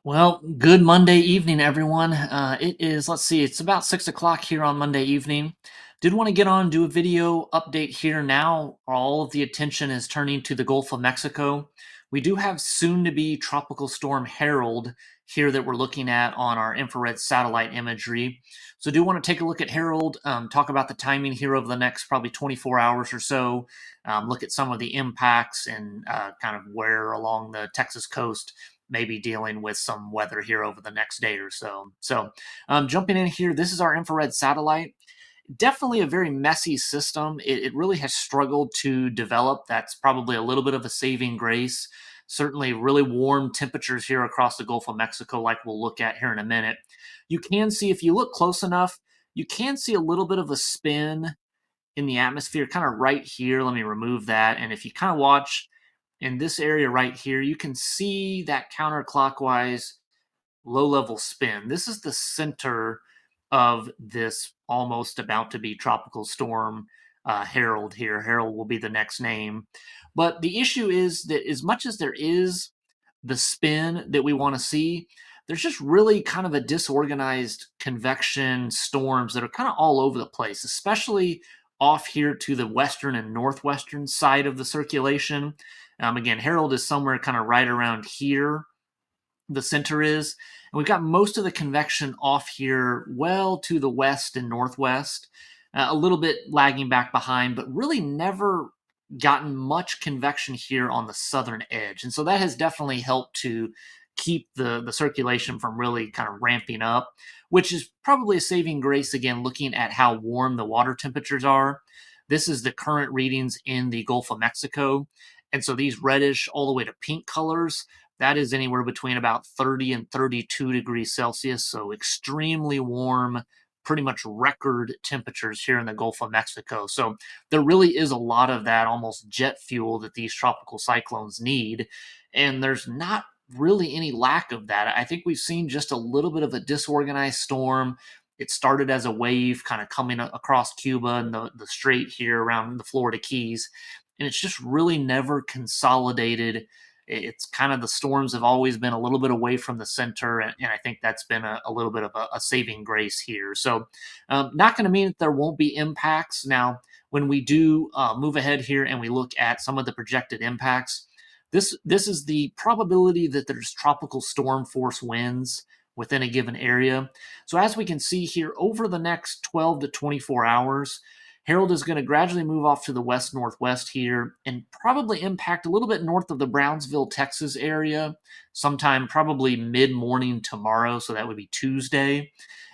Well, good Monday evening, everyone. It is, let's see, it's about 6 o'clock here on Monday evening. Did want to get on, do a video update here now. All of the attention is turning to the Gulf of Mexico. We do have soon to be Tropical Storm Harold here that we're looking at on our infrared satellite imagery. So, do want to take a look at Harold, talk about the timing here over the next probably 24 hours or so, look at some of the impacts and kind of where along the Texas coast maybe dealing with some weather here over the next day or so. So, jumping in here, this is our infrared satellite. Definitely a very messy system. It really has struggled to develop. That's probably a little bit of a saving grace. Certainly, really warm temperatures here across the Gulf of Mexico, like we'll look at here in a minute. You can see, if you look close enough, you can see a little bit of a spin in the atmosphere, kind of right here. Let me remove that. And if you kind of watch in this area right here, you can see that counterclockwise low level spin. This is the center of this almost about to be tropical storm Harold here. Harold will be the next name. But the issue is that as much as there is the spin that we want to see, there's just really kind of a disorganized convection storms that are kind of all over the place, especially off here to the western and northwestern side of the circulation. Again, Harold is somewhere kind of right around here, the center is. And we've got most of the convection off here, well to the west and northwest, a little bit lagging back behind, but really never gotten much convection here on the southern edge. And so that has definitely helped to keep the circulation from really kind of ramping up, which is probably a saving grace, again, looking at how warm the water temperatures are. This is the current readings in the Gulf of Mexico. And so these reddish all the way to pink colors, that is anywhere between about 30 and 32 degrees Celsius. So extremely warm, pretty much record temperatures here in the Gulf of Mexico. So there really is a lot of that almost jet fuel that these tropical cyclones need. And there's not really any lack of that. I think we've seen just a little bit of a disorganized storm. It started as a wave kind of coming across Cuba and the strait here around the Florida Keys. And it's just really never consolidated. It's kind of, the storms have always been a little bit away from the center, and I think that's been a little bit of a saving grace here. So, not going to mean that there won't be impacts. Now, when we do move ahead here and we look at some of the projected impacts, this is the probability that there's tropical storm force winds within a given area. So, as we can see here, over the next 12 to 24 hours, Harold is going to gradually move off to the west northwest here and probably impact a little bit north of the Brownsville, Texas area, sometime probably mid morning tomorrow. So that would be Tuesday.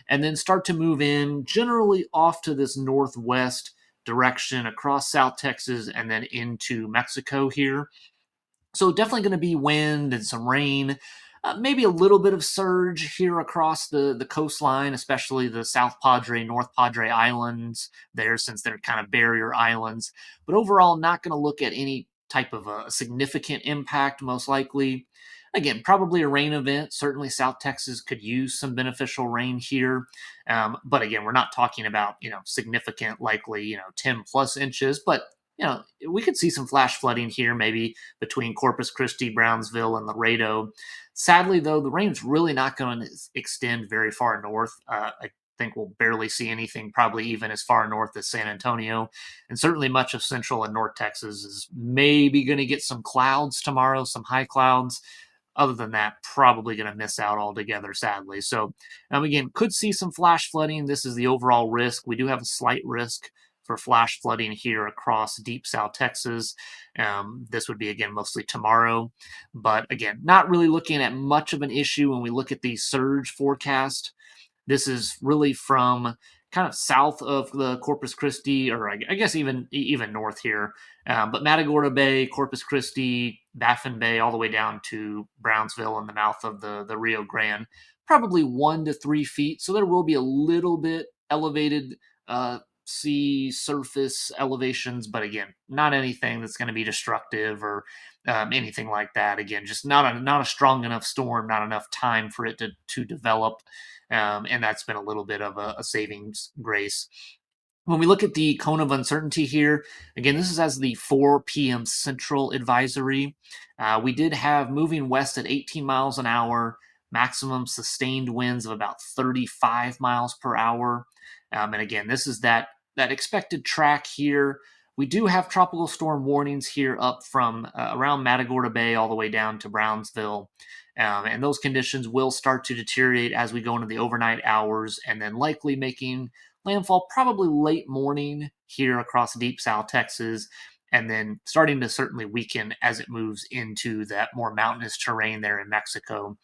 And then start to move in generally off to this northwest direction across South Texas and then into Mexico here. So definitely going to be wind and some rain, maybe a little bit of surge here across the coastline, especially the South Padre, North Padre Islands there, since they're kind of barrier islands. But overall, not going to look at any type of a significant impact, most likely. Again, probably a rain event. Certainly, South Texas could use some beneficial rain here. But again, we're not talking about, significant, likely, 10 plus inches, but we could see some flash flooding here, maybe between Corpus Christi, Brownsville, and Laredo. Sadly, though, the rain's really not going to extend very far north. I think we'll barely see anything, probably even as far north as San Antonio. And certainly much of central and north Texas is maybe going to get some clouds tomorrow, some high clouds. Other than that, probably going to miss out altogether, sadly. So, again, could see some flash flooding. This is the overall risk. We do have a slight risk for flash flooding here across deep South Texas. This would be, again, mostly tomorrow. But again, not really looking at much of an issue when we look at the surge forecast. This is really from kind of south of the Corpus Christi, or I guess even north here. But Matagorda Bay, Corpus Christi, Baffin Bay, all the way down to Brownsville and the mouth of the Rio Grande, probably 1 to 3 feet. So there will be a little bit elevated sea surface elevations, but again, not anything that's going to be destructive or anything like that. Again, just not a strong enough storm, not enough time for it to develop. And that's been a little bit of a savings grace. When we look at the cone of uncertainty here, again, this is as the 4 p.m. Central Advisory. We did have moving west at 18 miles an hour, maximum sustained winds of about 35 miles per hour. And again, this is that expected track here. We do have tropical storm warnings here up from around Matagorda Bay all the way down to Brownsville. And those conditions will start to deteriorate as we go into the overnight hours, and then likely making landfall probably late morning here across deep South Texas, and then starting to certainly weaken as it moves into that more mountainous terrain there in Mexico.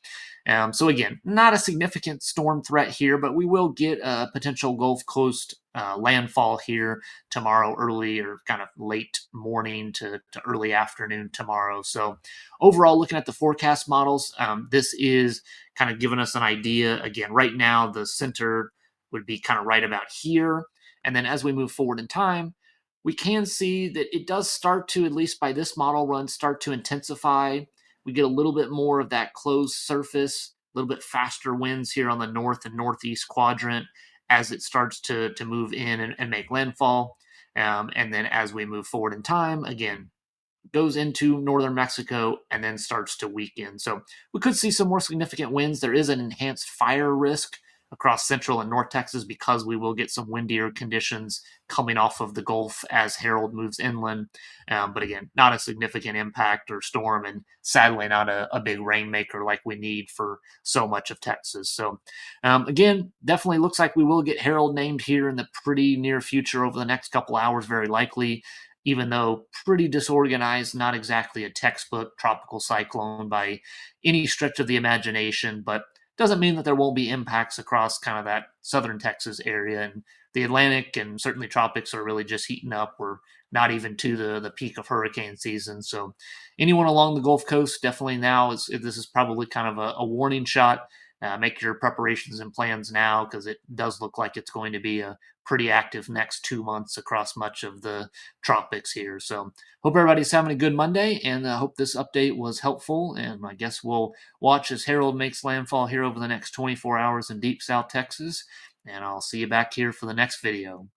So again, not a significant storm threat here, but we will get a potential Gulf Coast landfall here tomorrow, early or kind of late morning to early afternoon tomorrow. So overall, looking at the forecast models, this is kind of giving us an idea. Again, right now the center would be kind of right about here, and then as we move forward in time, we can see that it does start to, at least by this model run, start to intensify. We get a little bit more of that closed surface, a little bit faster winds here on the north and northeast quadrant as it starts to move in and make landfall. And then as we move forward in time, again, goes into northern Mexico and then starts to weaken. So we could see some more significant winds. There is an enhanced fire risk across central and north Texas because we will get some windier conditions coming off of the Gulf as Harold moves inland. But again, not a significant impact or storm, and sadly not a big rainmaker like we need for so much of Texas. So again, definitely looks like we will get Harold named here in the pretty near future over the next couple hours, very likely, even though pretty disorganized, not exactly a textbook tropical cyclone by any stretch of the imagination, but doesn't mean that there won't be impacts across kind of that southern Texas area. And the Atlantic and certainly tropics are really just heating up. We're not even to the peak of hurricane season. So anyone along the Gulf Coast, definitely now, this is probably kind of a warning shot. Make your preparations and plans now, because it does look like it's going to be a pretty active next 2 months across much of the tropics here. So hope everybody's having a good Monday, and I hope this update was helpful. And I guess we'll watch as Harold makes landfall here over the next 24 hours in deep South Texas. And I'll see you back here for the next video.